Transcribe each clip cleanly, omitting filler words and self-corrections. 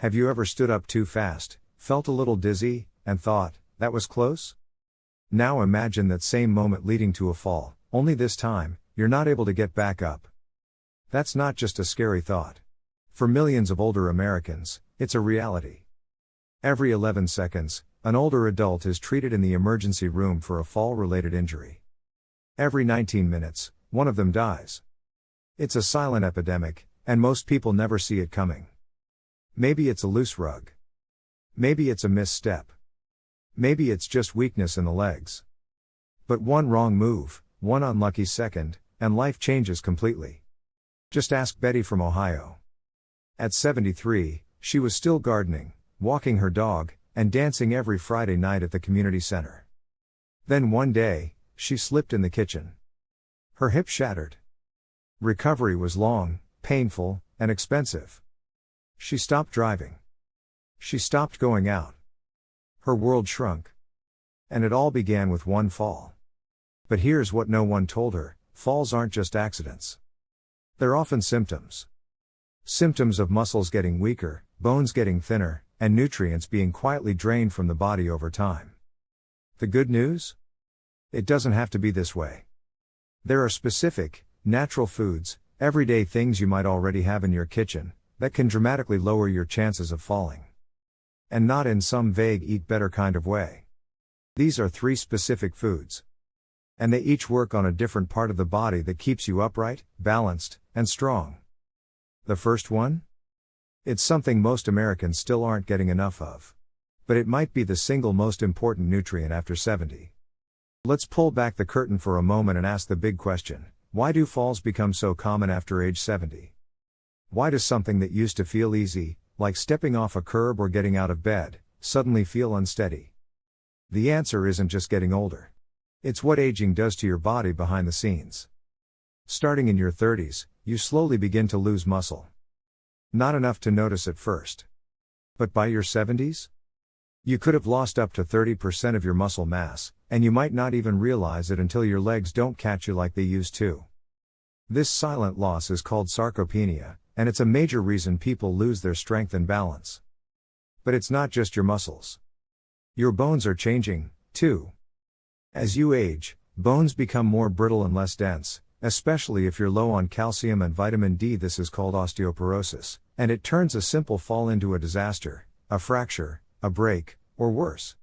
Have you ever stood up too fast, felt a little dizzy, and thought, that was close? Now imagine that same moment leading to a fall, only this time, you're not able to get back up. That's not just a scary thought. For millions of older Americans, it's a reality. Every 11 seconds, an older adult is treated in the emergency room for a fall-related injury. Every 19 minutes, one of them dies. It's a silent epidemic, and most people never see it coming. Maybe it's a loose rug. Maybe it's a misstep. Maybe it's just weakness in the legs. But one wrong move, one unlucky second, and life changes completely. Just ask Betty from Ohio. At 73, she was still gardening, walking her dog, and dancing every Friday night at the community center. Then one day, she slipped in the kitchen. Her hip shattered. Recovery was long, painful, and expensive. She stopped driving. She stopped going out. Her world shrunk. And it all began with one fall. But here's what no one told her: falls aren't just accidents. They're often symptoms. Symptoms of muscles getting weaker, bones getting thinner, and nutrients being quietly drained from the body over time. The good news? It doesn't have to be this way. There are specific, natural foods, everyday things you might already have in your kitchen, that can dramatically lower your chances of falling. And not in some vague eat better kind of way. These are 3 specific foods. And they each work on a different part of the body that keeps you upright, balanced, and strong. The first one? It's something most Americans still aren't getting enough of. But it might be the single most important nutrient after 70. Let's pull back the curtain for a moment and ask the big question: why do falls become so common after age 70? Why does something that used to feel easy, like stepping off a curb or getting out of bed, suddenly feel unsteady? The answer isn't just getting older. It's what aging does to your body behind the scenes. Starting in your 30s, you slowly begin to lose muscle. Not enough to notice at first. But by your 70s? You could have lost up to 30% of your muscle mass, and you might not even realize it until your legs don't catch you like they used to. This silent loss is called sarcopenia, and it's a major reason people lose their strength and balance. But it's not just your muscles. Your bones are changing, too. As you age, bones become more brittle and less dense, especially if you're low on calcium and vitamin D. This is called osteoporosis, and it turns a simple fall into a disaster, a fracture, a break, or worse.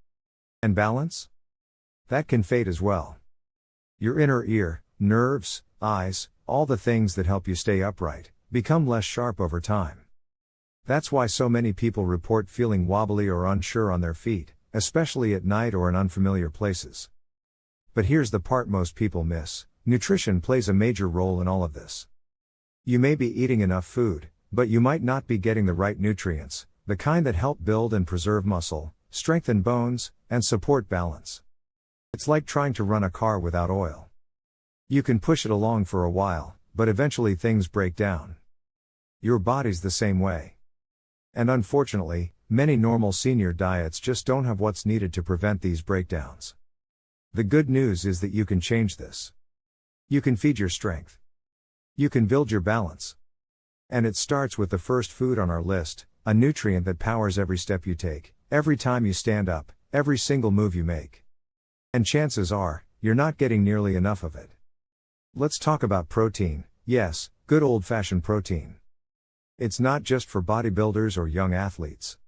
And balance? That can fade as well. Your inner ear, nerves, eyes, all the things that help you stay upright, become less sharp over time. That's why so many people report feeling wobbly or unsure on their feet, especially at night or in unfamiliar places. But here's the part most people miss: nutrition plays a major role in all of this. You may be eating enough food, but you might not be getting the right nutrients, the kind that help build and preserve muscle, strengthen bones, and support balance. It's like trying to run a car without oil. You can push it along for a while, but eventually things break down. Your body's the same way. And unfortunately, many normal senior diets just don't have what's needed to prevent these breakdowns. The good news is that you can change this. You can feed your strength. You can build your balance. And it starts with the first food on our list, a nutrient that powers every step you take, every time you stand up, every single move you make. And chances are, you're not getting nearly enough of it. Let's talk about protein. Yes, good old-fashioned protein. It's not just for bodybuilders or young athletes.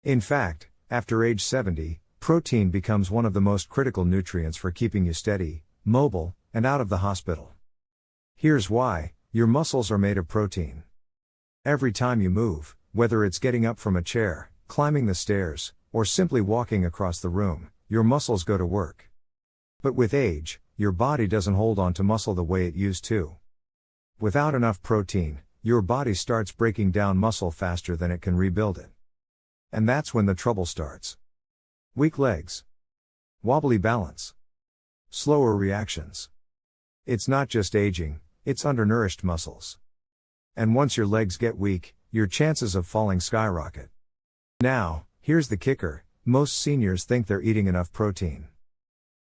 In fact, after age 70, protein becomes one of the most critical nutrients for keeping you steady, mobile, and out of the hospital. Here's why: your muscles are made of protein. Every time you move, whether it's getting up from a chair, climbing the stairs, or simply walking across the room, your muscles go to work. But with age, your body doesn't hold on to muscle the way it used to. Without enough protein, your body starts breaking down muscle faster than it can rebuild it. And that's when the trouble starts. Weak legs. Wobbly balance. Slower reactions. It's not just aging, it's undernourished muscles. And once your legs get weak, your chances of falling skyrocket. Now, here's the kicker: most seniors think they're eating enough protein.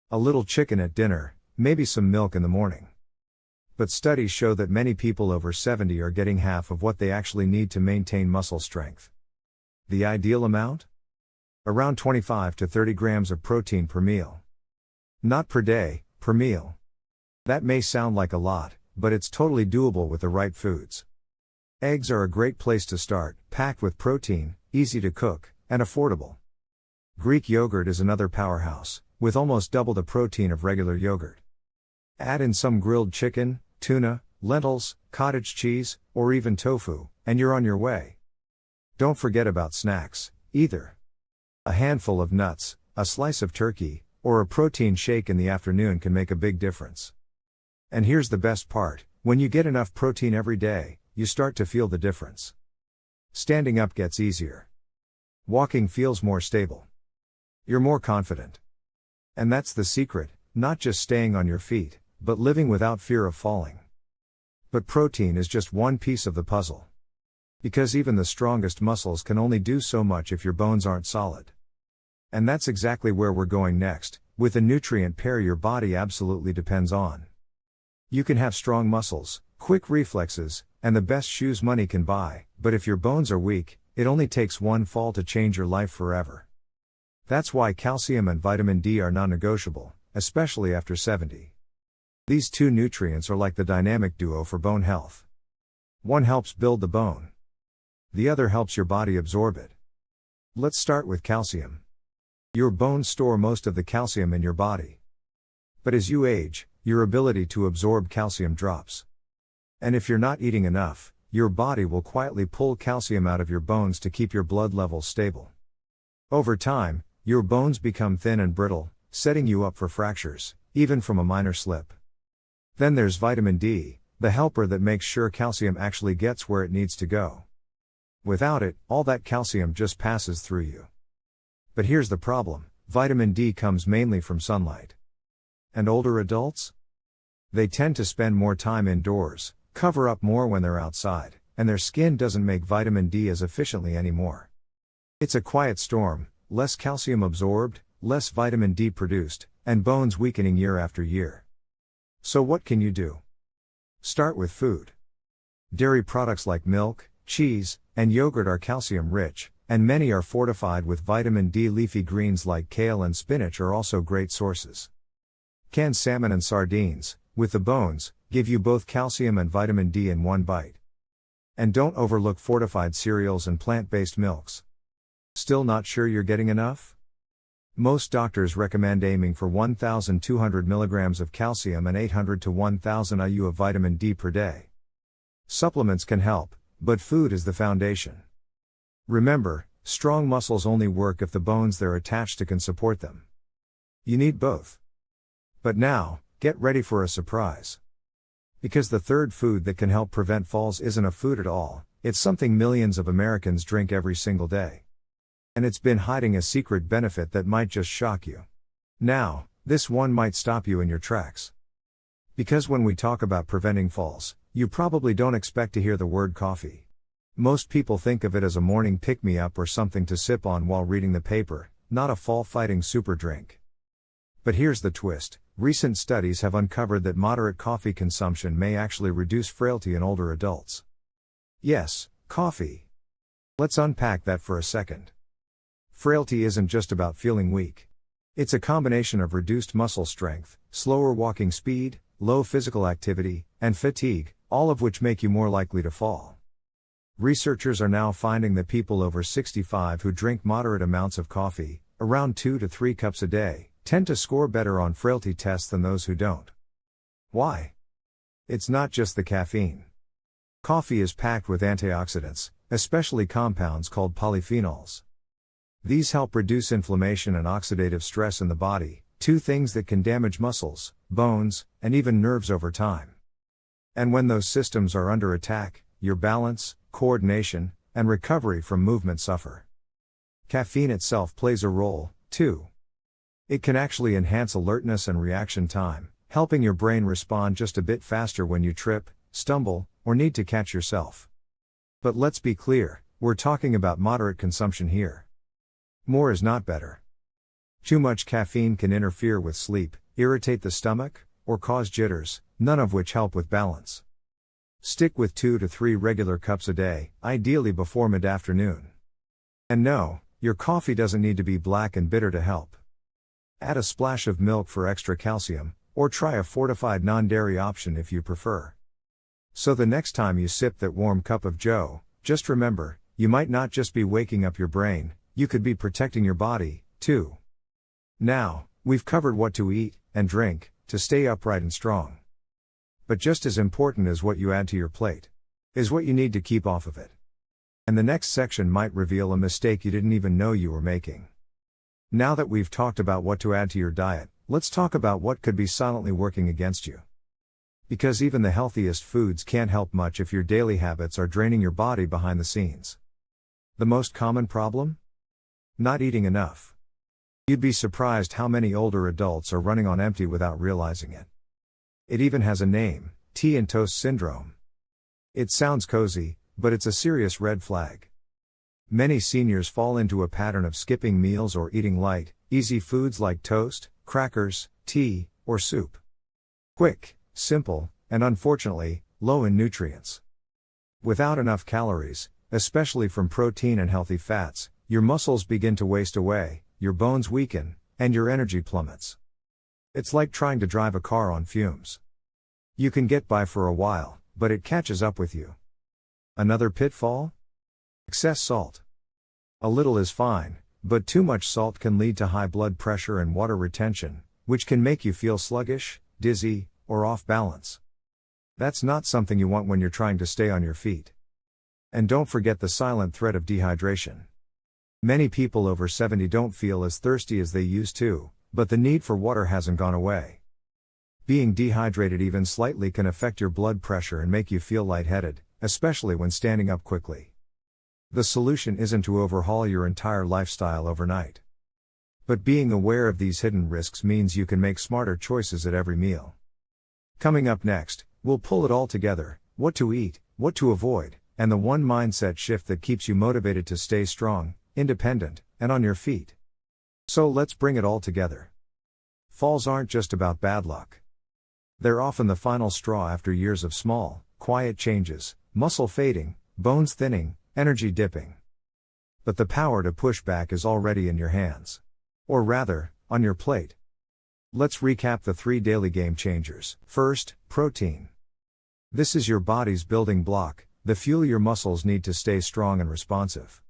A little chicken at dinner, maybe some milk in the morning. But studies show that many people over 70 are getting half of what they actually need to maintain muscle strength. The ideal amount? Around 25 to 30 grams of protein per meal. Not per day, per meal. That may sound like a lot, but it's totally doable with the right foods. Eggs are a great place to start, packed with protein, easy to cook, and affordable. Greek yogurt is another powerhouse, with almost double the protein of regular yogurt. Add in some grilled chicken, tuna, lentils, cottage cheese, or even tofu, and you're on your way. Don't forget about snacks, either. A handful of nuts, a slice of turkey, or a protein shake in the afternoon can make a big difference. And here's the best part, when you get enough protein every day, you start to feel the difference. Standing up gets easier. Walking feels more stable. You're more confident. And that's the secret, not just staying on your feet, but living without fear of falling. But protein is just one piece of the puzzle. Because even the strongest muscles can only do so much if your bones aren't solid. And that's exactly where we're going next, with a nutrient pair your body absolutely depends on. You can have strong muscles, quick reflexes, and the best shoes money can buy, but if your bones are weak, it only takes one fall to change your life forever. That's why calcium and vitamin D are non-negotiable, especially after 70. These two nutrients are like the dynamic duo for bone health. One helps build the bone. The other helps your body absorb it. Let's start with calcium. Your bones store most of the calcium in your body. But as you age, your ability to absorb calcium drops. And if you're not eating enough, your body will quietly pull calcium out of your bones to keep your blood levels stable. Over time, your bones become thin and brittle, setting you up for fractures, even from a minor slip. Then there's vitamin D, the helper that makes sure calcium actually gets where it needs to go. Without it, all that calcium just passes through you. But here's the problem, vitamin D comes mainly from sunlight. And older adults? They tend to spend more time indoors, cover up more when they're outside, and their skin doesn't make vitamin D as efficiently anymore. It's a quiet storm, less calcium absorbed, less vitamin D produced, and bones weakening year after year. So what can you do? Start with food. Dairy products like milk, cheese, and yogurt are calcium rich, and many are fortified with vitamin D. Leafy greens like kale and spinach are also great sources. Canned salmon and sardines, with the bones, give you both calcium and vitamin D in one bite. And don't overlook fortified cereals and plant-based milks. Still not sure you're getting enough? Most doctors recommend aiming for 1,200 milligrams of calcium and 800 to 1,000 IU of vitamin D per day. Supplements can help, but food is the foundation. Remember, strong muscles only work if the bones they're attached to can support them. You need both. But now, get ready for a surprise. Because the third food that can help prevent falls isn't a food at all, it's something millions of Americans drink every single day. And it's been hiding a secret benefit that might just shock you. Now, this one might stop you in your tracks. Because when we talk about preventing falls, you probably don't expect to hear the word coffee. Most people think of it as a morning pick-me-up or something to sip on while reading the paper, not a fall-fighting super drink. But here's the twist. Recent studies have uncovered that moderate coffee consumption may actually reduce frailty in older adults. Yes, coffee. Let's unpack that for a second. Frailty isn't just about feeling weak. It's a combination of reduced muscle strength, slower walking speed, low physical activity, and fatigue, all of which make you more likely to fall. Researchers are now finding that people over 65 who drink moderate amounts of coffee, around 2 to 3 cups a day, tend to score better on frailty tests than those who don't. Why? It's not just the caffeine. Coffee is packed with antioxidants, especially compounds called polyphenols. These help reduce inflammation and oxidative stress in the body, two things that can damage muscles, bones, and even nerves over time. And when those systems are under attack, your balance, coordination, and recovery from movement suffer. Caffeine itself plays a role, too. It can actually enhance alertness and reaction time, helping your brain respond just a bit faster when you trip, stumble, or need to catch yourself. But let's be clear, we're talking about moderate consumption here. More is not better. Too much caffeine can interfere with sleep, irritate the stomach, or cause jitters, none of which help with balance. Stick with 2 to 3 regular cups a day, ideally before mid-afternoon. And no, your coffee doesn't need to be black and bitter to help. Add a splash of milk for extra calcium, or try a fortified non-dairy option if you prefer. So the next time you sip that warm cup of joe, just remember, you might not just be waking up your brain, you could be protecting your body, too. Now, we've covered what to eat and drink to stay upright and strong. But just as important as what you add to your plate is what you need to keep off of it. And the next section might reveal a mistake you didn't even know you were making. Now that we've talked about what to add to your diet, let's talk about what could be silently working against you. Because even the healthiest foods can't help much if your daily habits are draining your body behind the scenes. The most common problem? Not eating enough. You'd be surprised how many older adults are running on empty without realizing it. It even has a name, tea and toast syndrome. It sounds cozy, but it's a serious red flag. Many seniors fall into a pattern of skipping meals or eating light, easy foods like toast, crackers, tea, or soup. Quick, simple, and unfortunately, low in nutrients. Without enough calories, especially from protein and healthy fats, your muscles begin to waste away, your bones weaken, and your energy plummets. It's like trying to drive a car on fumes. You can get by for a while, but it catches up with you. Another pitfall? Excess salt. A little is fine, but too much salt can lead to high blood pressure and water retention, which can make you feel sluggish, dizzy, or off balance. That's not something you want when you're trying to stay on your feet. And don't forget the silent threat of dehydration. Many people over 70 don't feel as thirsty as they used to, but the need for water hasn't gone away. Being dehydrated even slightly can affect your blood pressure and make you feel lightheaded, especially when standing up quickly. The solution isn't to overhaul your entire lifestyle overnight. But being aware of these hidden risks means you can make smarter choices at every meal. Coming up next, we'll pull it all together: what to eat, what to avoid, and the one mindset shift that keeps you motivated to stay strong, independent, and on your feet. So let's bring it all together. Falls aren't just about bad luck. They're often the final straw after years of small, quiet changes, muscle fading, bones thinning, energy dipping. But the power to push back is already in your hands. Or rather, on your plate. Let's recap the 3 daily game changers. First, protein. This is your body's building block, the fuel your muscles need to stay strong and responsive.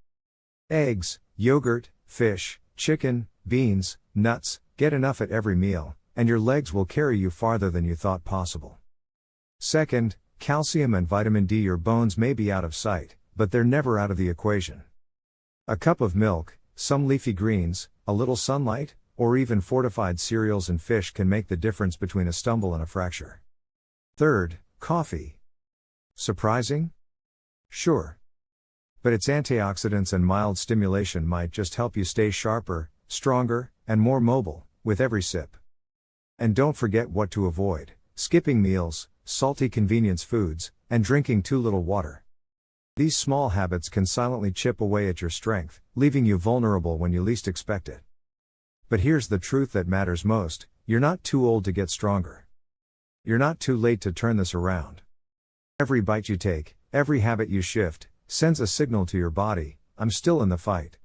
Eggs, yogurt, fish, chicken, beans, nuts, get enough at every meal, and your legs will carry you farther than you thought possible. Second, calcium and vitamin D. Your bones may be out of sight, but they're never out of the equation. A cup of milk, some leafy greens, a little sunlight, or even fortified cereals and fish can make the difference between a stumble and a fracture. Third, coffee. Surprising? Sure. But its antioxidants and mild stimulation might just help you stay sharper, stronger, and more mobile with every sip. And don't forget what to avoid: skipping meals, salty convenience foods, and drinking too little water. These small habits can silently chip away at your strength, leaving you vulnerable when you least expect it. But here's the truth that matters most: you're not too old to get stronger. You're not too late to turn this around. Every bite you take, every habit you shift, sends a signal to your body: I'm still in the fight.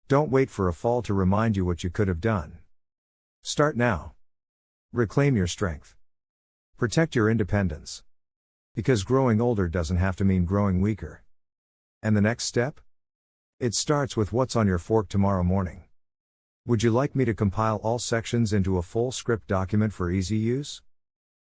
Don't wait for a fall to remind you what you could have done. Start now. Reclaim your strength. Protect your independence. Because growing older doesn't have to mean growing weaker. And the next step? It starts with what's on your fork tomorrow morning. Would you like me to compile all sections into a full script document for easy use?